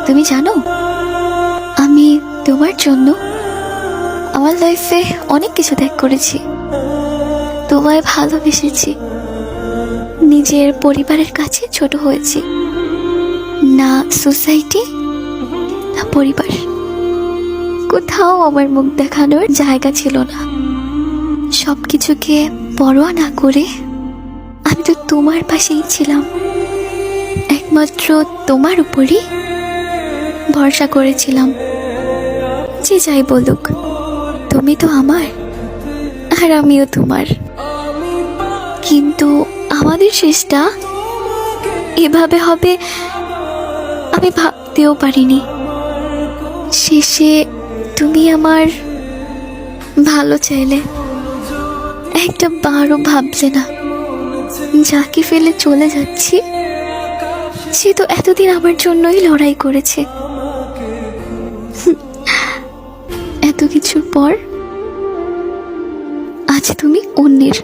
তুমি জানো, আমি তোমার জন্য আমার লাইফে অনেক কিছু ত্যাগ করেছি। তোমায় ভালোবেসেছি, নিজের পরিবারের কাছে ছোট হয়েছি। না সোসাইটি, না পরিবার, কোথাও আমার মুখ দেখানোর জায়গা ছিল না। সবকিছুকে পরোয়া না করে আমি তো তোমার পাশেই ছিলাম। একমাত্র তোমার উপরই ভরসা করেছিলাম। যে যাই বলুক, তুমি তো আমার আর আমিও তোমার। কিন্তু আমাদের শেষটা এভাবে হবে আমি ভাবতেও পারিনি। শেষে তুমি আমার ভালো চাইলে, একটা বারও ভাবলে না যাকে ফেলে চলে যাচ্ছি সে তো এতদিন আমার জন্যই লড়াই করেছে। এত কিছুর পর আজ তুমি অন্যের।